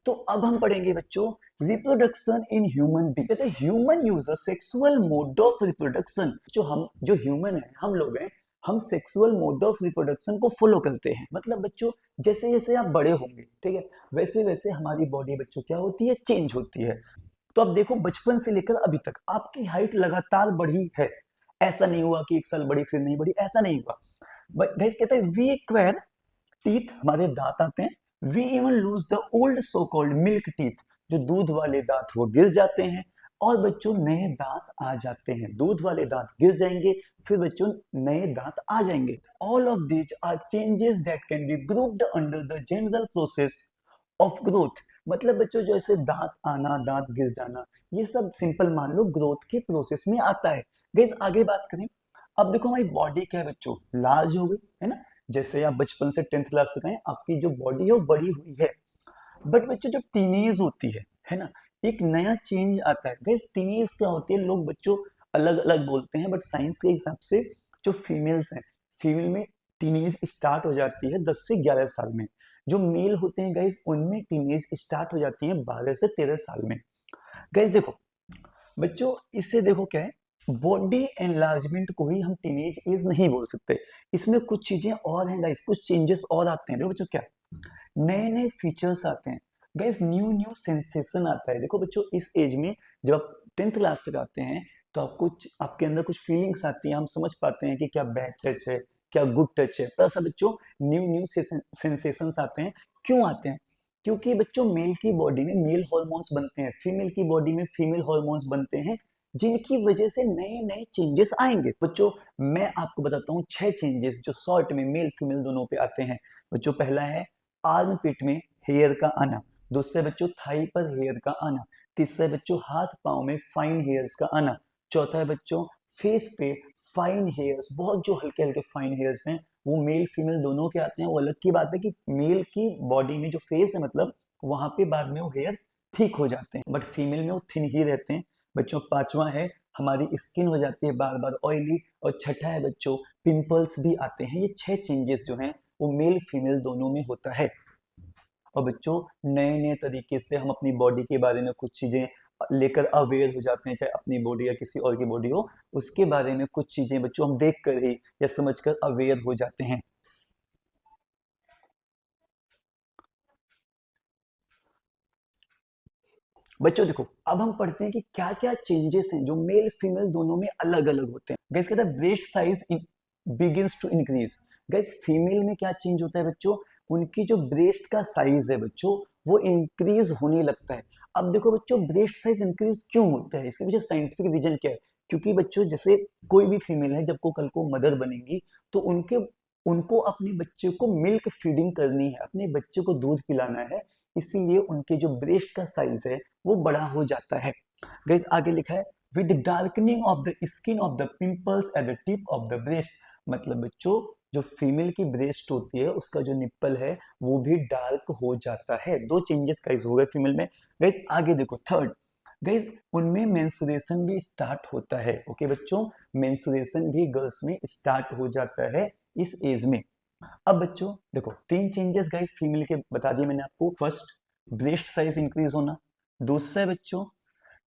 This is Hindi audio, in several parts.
तो अब हम पढ़ेंगे बच्चों रिप्रोडक्शन इन ह्यूमन बीइंग। कहते हैं human user sexual mode of reproduction. जो ह्यूमन है, हम लोग हैं, हम सेक्सुअल मोड ऑफ रिप्रोडक्शन को फॉलो करते हैं। मतलब बच्चों जैसे जैसे आप बड़े होंगे, ठीक है, वैसे वैसे हमारी बॉडी बच्चों क्या होती है, चेंज होती है। तो अब देखो बचपन से लेकर अभी तक आपकी हाइट लगातार बढ़ी है। ऐसा नहीं हुआ कि एक साल बढ़ी फिर नहीं बढ़ी, ऐसा नहीं हुआ। बट गाइस कहते हैं वी एक्वायर टीथ, हमारे दांत आते हैं। We even lose the old so called milk teeth, जो दूध वाले दांत वो गिर जाते हैं और बच्चों नए दांत आ जाते हैं। दूध वाले दांत गिर जाएंगे, फिर बच्चों नए दांत आ जाएंगे। All of these are changes that can be grouped under the general process of growth. मतलब बच्चों जो ऐसे दांत आना, दांत गिर जाना, ये सब सिंपल मान लो ग्रोथ के प्रोसेस में आता है। गाइस आगे बात करें, अब देखो हमारी बॉडी क्या है बच्चों, लार्ज हो गई है ना। जैसे आप बचपन से 10th क्लास तक आए, आपकी जो बॉडी है वो बड़ी हुई है। बट बच्चों जब टीनेज होती है ना, एक नया चेंज आता है। गाइस टीनेज क्या होती है, लोग बच्चों अलग अलग बोलते हैं, बट साइंस के हिसाब से जो फीमेल्स हैं, फीमेल में टीनेज स्टार्ट हो जाती है 10 से 11 साल में। जो मेल होते हैं गाइस, उनमें टीनेज स्टार्ट हो जाती है 12 से 13 साल में। गाइस देखो बच्चों, इससे देखो क्या है, बॉडी एनलार्जमेंट को ही हम टीनेज एज नहीं बोल सकते। इसमें कुछ चीजें और हैं गाइस, कुछ चेंजेस और आते हैं। देखो बच्चों क्या, नए नए फीचर्स आते हैं गाइस, न्यू न्यू सेंसेशन आता है। देखो बच्चों इस एज में जब आप 10th क्लास तक आते हैं, तो आपके अंदर कुछ फीलिंग्स आती हैं, हम समझ पाते हैं कि क्या बैड टच है, क्या गुड टच है। तो ऐसा बच्चों न्यू न्यू सेंसेशंस आते हैं। क्यों आते हैं? क्योंकि बच्चों मेल की बॉडी में मेल हॉर्मोन्स बनते हैं, फीमेल की बॉडी में फीमेल हॉर्मोन्स बनते हैं, जिनकी वजह से नए नए चेंजेस आएंगे। बच्चों मैं आपको बताता हूँ 6 चेंजेस जो शॉर्ट में मेल फीमेल दोनों पे आते हैं। बच्चों पहला है आर्म पिट में हेयर का आना। दूसरे बच्चों थाई पर हेयर का आना। तीसरा बच्चों हाथ पांव में फाइन हेयर्स का आना। चौथा है बच्चों फेस पे फाइन हेयर्स, बहुत जो हल्के हल्के फाइन हेयर्स हैं वो मेल फीमेल दोनों के आते हैं। वो अलग की बात है कि मेल की बॉडी में जो फेस है, मतलब वहां पे बाद में वो हेयर ठीक हो जाते हैं, बट फीमेल में वो थिन ही रहते हैं। बच्चों पांचवा है हमारी स्किन हो जाती है बार बार ऑयली। और छठा है बच्चों पिंपल्स भी आते हैं। ये 6 चेंजेस जो हैं वो मेल फीमेल दोनों में होता है। और बच्चों नए नए तरीके से हम अपनी बॉडी के बारे में कुछ चीजें लेकर अवेयर हो जाते हैं, चाहे अपनी बॉडी या किसी और की बॉडी हो, उसके बारे में कुछ चीजें बच्चों हम देख कर ही या समझ कर अवेयर हो जाते हैं। बच्चों देखो अब हम पढ़ते हैं कि क्या क्या चेंजेस हैं जो मेल फीमेल दोनों में अलग अलग होते हैं। गैस कहता है breast size begins to increase. Guys female में क्या चेंज होता है बच्चों, उनकी जो ब्रेस्ट का साइज है बच्चों वो इंक्रीज होने लगता है। अब देखो बच्चों ब्रेस्ट साइज इंक्रीज क्यों होता है, इसके पीछे साइंटिफिक रीजन क्या है। क्योंकि बच्चों जैसे कोई भी फीमेल है, जब को कल को मदर बनेगी, तो उनको अपने बच्चे को मिल्क फीडिंग करनी है, अपने बच्चे को दूध पिलाना है। इसीलिए उनके जो ब्रेस्ट का साइज है वो बड़ा हो जाता है। गाइस आगे लिखा है with darkening of the skin of the pimples at the tip of the breast. मतलब बच्चों जो फीमेल की ब्रेस्ट होती है उसका जो निप्पल है वो भी डार्क हो जाता है। 2 चेंजेस गाइस हो गए फीमेल में। गाइस आगे देखो थर्ड, गाइस उनमें मेंस्ट्रुएशन भी स्टार्ट होता है। ओके बच्चों, मेंस्ट्रुएशन भी गर्ल्स में स्टार्ट हो जाता है इस एज में। अब बच्चों देखो 3 चेंजेस गाइस फीमेल के बता दिए मैंने आपको। फर्स्ट ब्रेस्ट साइज इंक्रीज होना। दूसरा बच्चों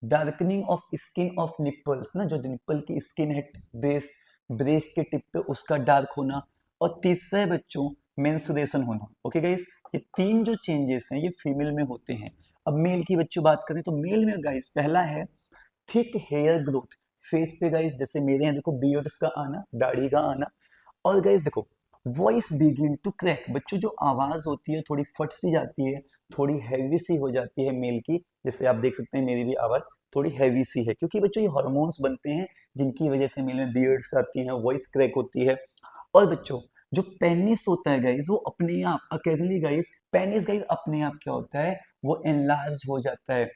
darkening of skin of nipples ना, जो निप्पल की स्किन है ब्रेस्ट ब्रेस्ट के टिप पे उसका डार्क होना। और तीसरा है बच्चों मेंस्ट्रुएशन होना। ओके गाइस, ये 3 जो चेंजेस हैं ये फीमेल में होते हैं। अब मेल की बच्चों बात करें तो मेल में गाइस पहला है थिक हेयर ग्रोथ। फेस पे गाइस जैसे मेरे यहाँ देखो बियर्ड्स का आना, दाढ़ी का आना। और गाइस देखो वॉइस बिगिन टू क्रैक। बच्चों जो आवाज होती है थोड़ी फट सी जाती है, थोड़ी हैवी सी हो जाती है मेल की। जैसे आप देख सकते हैं मेरी भी आवाज थोड़ी हैवी सी है, क्योंकि बच्चों ये हार्मोन्स बनते हैं जिनकी वजह से मेल में बियर्ड्स आती हैं, वॉइस क्रैक होती है। और बच्चों जो पेनिस होता है गाइस वो अपने आप अकेजनली गाइस पेनिस गाइस अपने आप क्या होता है वो एनलार्ज हो जाता है।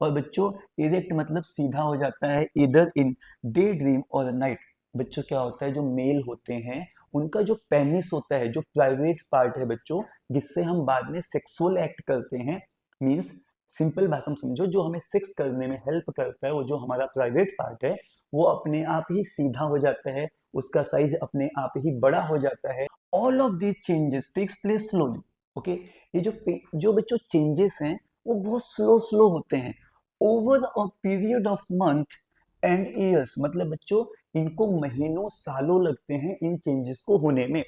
और बच्चों इरेक्ट मतलब सीधा हो जाता है इधर इन डे ड्रीम और नाइट। बच्चों क्या होता है जो मेल होते हैं उनका जो पेनिस होता है, जो प्राइवेट पार्ट है बच्चों, जिससे हम बाद में सेक्सुअल एक्ट करते हैं, मींस सिंपल भाषा में समझो जो हमें सेक्स करने में हेल्प करता है, वो जो हमारा प्राइवेट पार्ट है वो अपने आप ही सीधा हो जाता है, उसका साइज अपने आप ही बड़ा हो जाता है। All of these changes takes place slowly. Okay, ये जो बच्चों चेंजेस हैं वो बहुत स्लो स्लो होते हैं over a period of month and years, मतलब बच्चों इनको महीनों सालों लगते हैं इन चेंजेस को होने में।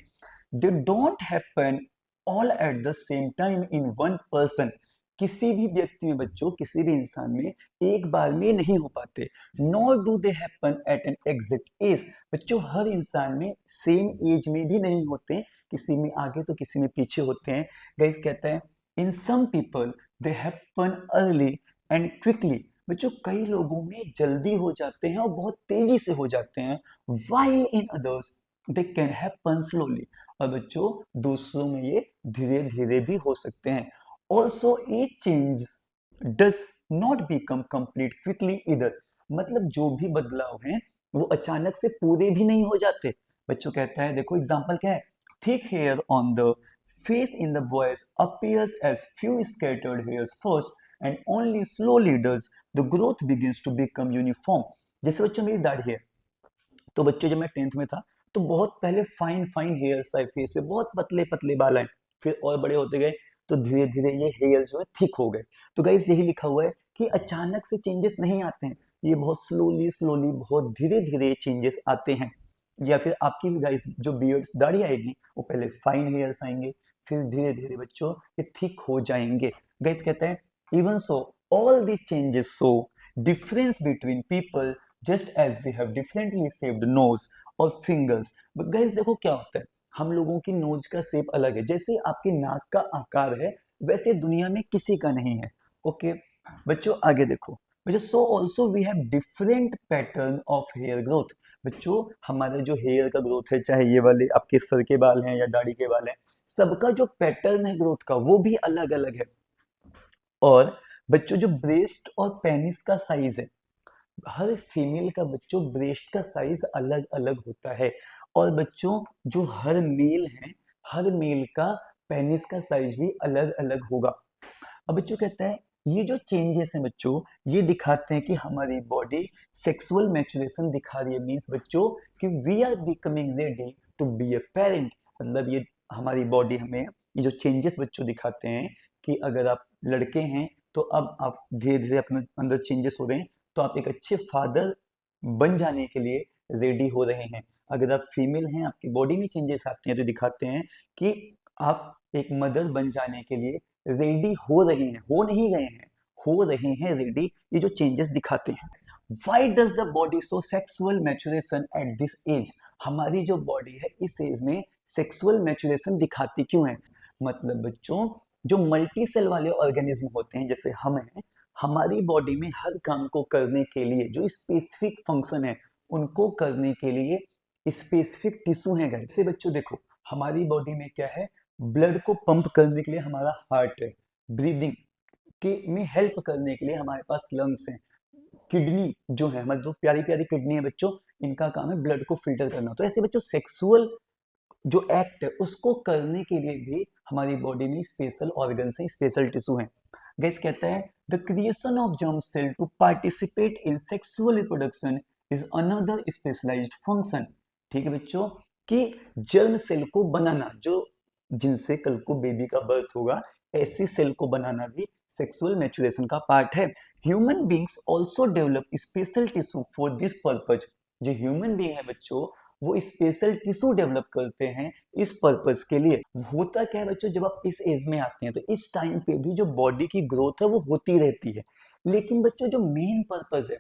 They don't happen all at the same time in one person, किसी भी व्यक्ति में बच्चों, किसी भी इंसान में एक बार में नहीं हो पाते। Nor do they happen at an exact as, बच्चों हर इंसान में सेम एज में भी नहीं होते, किसी में आगे तो किसी में पीछे होते हैं। गाइस कहता है in some people they happen early and quickly, बच्चों कई लोगों में जल्दी हो जाते हैं और बहुत तेजी से हो जाते हैं। While in others they can happen slowly, और बच्चों दूसरों में ये धीरे धीरे भी हो सकते हैं। Also a change does not become complete quickly इधर, मतलब जो भी बदलाव हैं वो अचानक से पूरे भी नहीं हो जाते। बच्चों कहता है देखो एग्जाम्पल क्या है, thick hair on the face in the boys appears as few scattered hairs first and only slowly does the growth begins to become uniform। जैसे बच्चों मेरी दाढ़ी है, तो बच्चों जब मैं 10th में था तो बहुत पहले फाइन फाइन हेयर्स आए फेस पे, बहुत पतले पतले बाल आए, फिर और बड़े होते गए तो धीरे धीरे ये हेयर जो है थिक हो गए। तो गाइस यही लिखा हुआ है कि अचानक से चेंजेस नहीं आते हैं, ये बहुत स्लोली स्लोली बहुत धीरे धीरे चेंजेस आते हैं। या फिर आपकी भी गाइस जो बियर्ड्स दाढ़ी आएगी वो पहले फाइन हेयर्स आएंगे, फिर धीरे धीरे बच्चों ये थिक हो जाएंगे। गाइस कहते हैं even so all the changes so difference between people just as we have differently shaped nose और फिंगर्स। बट गाइस देखो क्या होता है, हम लोगों की नोज का शेप अलग है, जैसे आपकी नाक का आकार है वैसे दुनिया में किसी का नहीं है। ओके बच्चों आगे देखो, बच्चों so also we have different pattern of hair growth, बच्चों हमारे जो हेयर का ग्रोथ है, चाहे ये वाले आपके सर के बाल हैं या दाढ़ी के बाल हैं, सबका जो पैटर्न है ग्रोथ का वो भी अलग अलग है। और बच्चों जो ब्रेस्ट और पेनिस का साइज है, हर फीमेल का बच्चों ब्रेस्ट का साइज अलग अलग होता है। और बच्चों जो हर मेल है, हर मेल का पेनिस का साइज भी अलग अलग होगा। अब बच्चों कहता है ये जो चेंजेस हैं बच्चों ये दिखाते हैं कि हमारी बॉडी सेक्सुअल मैच्योरेशन दिखा रही है, मींस बच्चों कि we are becoming ready to be a parent, मतलब ये हमारी बॉडी हमें ये जो चेंजेस बच्चों दिखाते हैं कि अगर आप लड़के हैं तो अब आप धीरे धीरे अपने अंदर चेंजेस हो रहे हैं, तो आप एक अच्छे फादर बन जाने के लिए रेडी हो रहे हैं। अगर आप फीमेल हैं, आपकी बॉडी में चेंजेस आते हैं तो दिखाते हैं कि आप एक मदर बन जाने के लिए रेडी हो रहे हैं, हो नहीं गए हैं, हो रहे हैं रेडी, ये जो चेंजेस दिखाते हैं। Why does the body show sexual maturation at this age? हमारी जो बॉडी है इस एज में सेक्सुअल मैच्योरेशन दिखाती क्यों है? मतलब बच्चों जो मल्टी सेल वाले ऑर्गेनिज्म होते हैं जैसे हम हैं, हमारी बॉडी में हर काम को करने के लिए जो स्पेसिफिक फंक्शन है उनको करने के लिए स्पेसिफिक टिश्यू है। जैसे बच्चों देखो हमारी बॉडी में क्या है, ब्लड को पंप करने के लिए हमारा हार्ट है, ब्रीदिंग के में हेल्प करने के लिए हमारे पास लंग्स हैं, किडनी जो है हमारी दो प्यारी प्यारी किडनी है बच्चों, इनका काम है ब्लड को फिल्टर करना। तो ऐसे बच्चों सेक्सुअल जो एक्ट है उसको करने के लिए भी हमारी बॉडी में स्पेशल ऑर्गन है, स्पेशल टिश्यू है। गाइस कहता है the creation of germ cell to participate in sexual reproduction is another specialised function. ठीक है बच्चों कि जर्म सेल को बनाना, जो जिनसे कल को बेबी का बर्थ होगा, ऐसी सेल को बनाना भी सेक्सुअल मैच्योरेशन का पार्ट है। Human beings also develop special tissue for this purpose. जो ह्यूमन बींग है बच्चों वो स्पेशल टिश्यू डेवलप करते हैं इस पर्पस के लिए। होता क्या है बच्चों, जब आप इस एज में आते हैं तो इस टाइम पे भी जो बॉडी की ग्रोथ है वो होती रहती है, लेकिन बच्चों जो मेन पर्पस है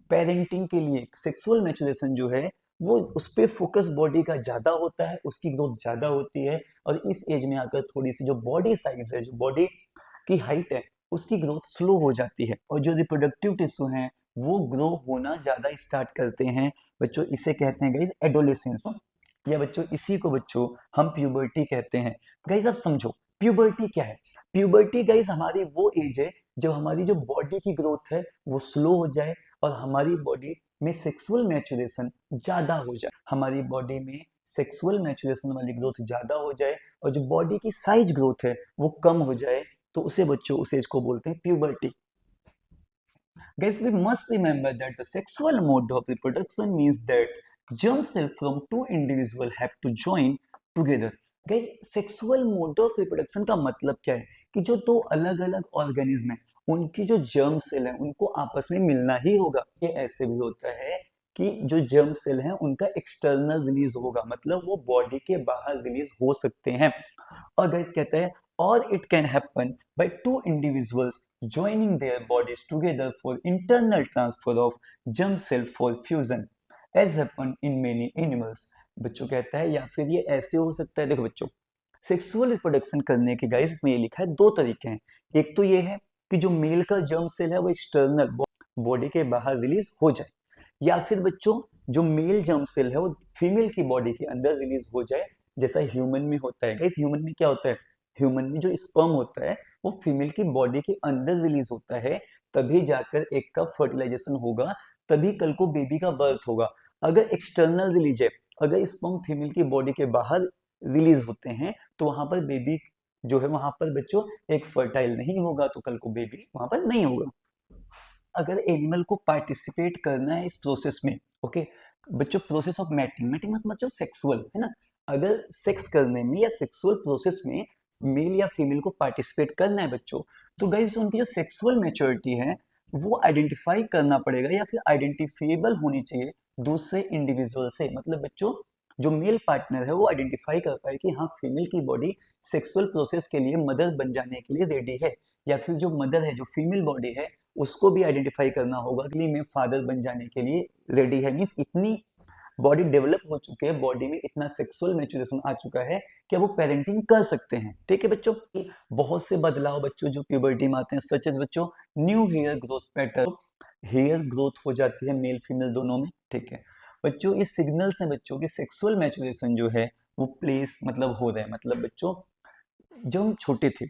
पेरेंटिंग के लिए, सेक्सुअल मैच्योरेशन जो है वो उस पर फोकस बॉडी का ज्यादा होता है, उसकी ग्रोथ ज्यादा होती है। और इस एज में आकर थोड़ी सी जो बॉडी साइज है, जो बॉडी की हाइट है, उसकी ग्रोथ स्लो हो जाती है और जो रिप्रोडक्टिव टिश्यू हैं वो ग्रो होना ज्यादा स्टार्ट करते हैं। बच्चों इसे कहते हैं गाइस एडोलेसेंस, या बच्चों इसी को बच्चों हम प्यूबर्टी कहते हैं। गाइस आप समझो प्यूबर्टी क्या है। प्यूबर्टी गाइस हमारी वो एज है जब हमारी जो बॉडी की ग्रोथ है वो स्लो हो जाए और हमारी बॉडी में सेक्सुअल मैच्योरेशन ज्यादा हो जाए, हमारी बॉडी में सेक्सुअल मैच्योरेशन वाली ग्रोथ ज्यादा हो जाए और जो बॉडी की साइज ग्रोथ है वो कम हो जाए, तो उसे बच्चों उस एज को बोलते हैं puberty. Guys, we must remember that the sexual mode of reproduction means that germ cell from two individuals have to join together. Guys, sexual mode of reproduction का मतलब क्या है कि जो दो अलग अलग ऑर्गेनिज्म है उनकी जो जर्म सेल है उनको आपस में मिलना ही होगा। ये ऐसे भी होता है कि जो जर्म सेल है उनका एक्सटर्नल रिलीज होगा, मतलब वो बॉडी के बाहर रिलीज हो सकते हैं। और गाइस कहते हैं और it can happen by two individuals joining their bodies together for internal transfer of germ cell for fusion as happen in many animals। बच्चों कहता है या फिर ये ऐसे हो सकता है, देखो बच्चों सेक्सुअल रिप्रोडक्शन करने के गाइस इसमें ये लिखा है दो तरीके हैं। एक तो ये है कि जो मेल का जर्म सेल है वो एक्सटर्नल बॉडी के बाहर रिलीज हो जाए, या फिर बच्चों जो मेल जर्म सेल है वो फीमेल की बॉडी के अंदर रिलीज हो जाए, जैसा ह्यूमन में होता है। गाइस ह्यूमन में क्या होता है, ह्यूमन में जो स्पर्म होता है वो फीमेल की बॉडी के अंदर रिलीज होता है, तभी जाकर एक का फर्टिलाइजेशन होगा, तभी कल को बेबी का बर्थ होगा। अगर एक्सटर्नल रिलीज है, अगर स्पर्म फीमेल की बॉडी के बाहर रिलीज होते हैं तो वहां पर बेबी जो है वहां पर बच्चों एक फर्टाइल नहीं होगा, तो कल को बेबी वहां पर नहीं होगा। अगर एनिमल को पार्टिसिपेट करना है इस प्रोसेस में, ओके बच्चों प्रोसेस ऑफ मैटिंग, मैटिंग मतलब सेक्सुअल है ना, अगर सेक्स करने में या सेक्सुअल प्रोसेस में मेल या फीमेल को पार्टिसिपेट करना है बच्चों, तो गाइस उनकी जो सेक्सुअल मैच्योरिटी है वो आइडेंटिफाई करना पड़ेगा या फिर आइडेंटिफिएबल होनी चाहिए दूसरे इंडिविजुअल से। मतलब बच्चों जो मेल पार्टनर है वो आइडेंटिफाई कर पाए कि हाँ फीमेल की बॉडी सेक्सुअल प्रोसेस के लिए मदर बन जाने के लिए रेडी है, या फिर जो मदर है जो फीमेल बॉडी है उसको भी आइडेंटिफाई करना होगा कि मैं फादर बन जाने के लिए रेडी है। मीन्स इतनी बॉडी डेवलप हो चुकी है, बॉडी में इतना सेक्सुअल मैच्योरेशन आ चुका है कि वो पेरेंटिंग कर सकते हैं। ठीक है बच्चों, बहुत से बदलाव बच्चों जो प्यूबर्टी में आते हैं, सच एज बच्चों new hair growth pattern, hair growth हो जाती है मेल फीमेल दोनों में। ठीक है बच्चों, ये सिग्नल्स हैं बच्चों की सेक्सुअल मैच्योरेशन जो है वो प्लेस मतलब हो रहा है। मतलब बच्चों जब हम छोटे थे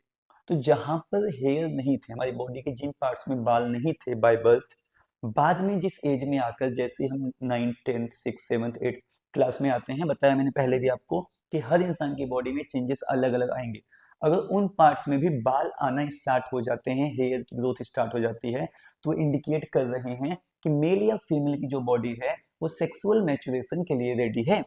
तो जहां पर हेयर नहीं थे, हमारी बॉडी के जिन पार्ट्स में बाल नहीं थे बाय बर्थ, बाद में जिस एज में आकर जैसे हम 9th 10th 6th 7th 8th class में आते हैं, बताया मैंने पहले भी आपको कि हर इंसान की बॉडी में चेंजेस अलग अलग आएंगे। अगर उन पार्ट्स में भी बाल आना स्टार्ट हो जाते हैं, हेयर की ग्रोथ स्टार्ट हो जाती है, तो इंडिकेट कर रहे हैं कि मेल या फीमेल की जो बॉडी है वो सेक्सुअल मैच्योरेशन के लिए रेडी है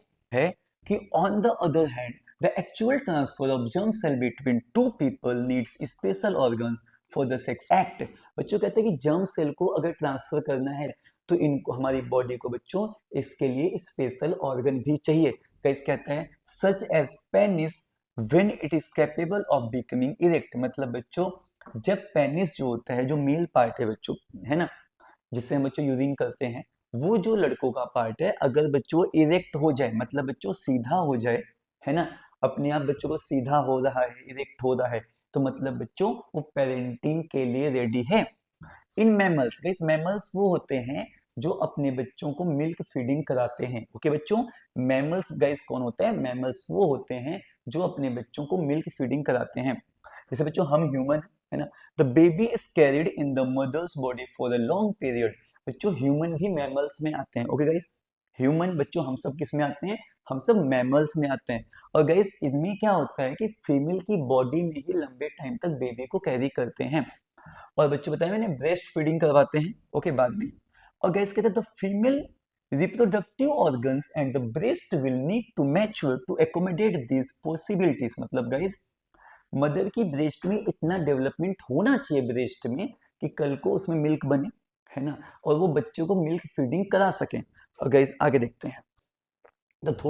कि on the other hand the actual transfer of germ cell between two people needs special organs for the sex act। बच्चों कहते हैं कि जर्म सेल को अगर ट्रांसफर करना है तो इनको हमारी बॉडी को बच्चों इसके लिए स्पेशल ऑर्गन भी चाहिए। कैसे कहते हैं such as penis when it is capable of becoming erect. मतलब बच्चों जब पेनिस जो होता है जो मेल पार्ट है बच्चों है ना, जिससे हम बच्चों यूरिन करते हैं, वो जो लड़कों का पार्ट है अगर बच्चों इरेक्ट हो जाए, मतलब बच्चों सीधा हो जाए है ना, अपने आप बच्चों को सीधा हो रहा है इरेक्ट हो रहा है, तो मतलब बच्चों वो पेरेंटिंग के लिए रेडी है। इन मैमल्स, गाइस मैमल्स वो होते हैं जो अपने बच्चों को मिल्क फीडिंग कराते हैं। ओके बच्चों, मैमल्स गाइस कौन होते हैं, मैमल्स वो होते हैं जो अपने बच्चों को मिल्क फीडिंग कराते हैं। जैसे बच्चों हम ह्यूमन है ना, the baby is carried in the mother's body for a long period. बच्चों ह्यूमन भी मैमल्स में आते हैं। ओके गाइस, ह्यूमन बच्चों हम सब किस में आते हैं, हम सब मैमल्स में आते हैं। और गाइस इनमें क्या होता है कि फीमेल की बॉडी में ही लंबे टाइम तक बेबी को कैरी करते हैं। और बच्चों बताया मैंने ब्रेस्ट फीडिंग करवाते हैं ओके बाद में। और गाइस कहते हैं the female reproductive organs and the breast will need to mature to accommodate these possibilities। मतलब गाइस मदर की ब्रेस्ट में इतना डेवलपमेंट होना चाहिए ब्रेस्ट में कि कल को उसमें मिल्क बने है ना, और वो बच्चों को मिल्क फीडिंग करा सकें। और गाइस आगे देखते हैं तो थोड़ा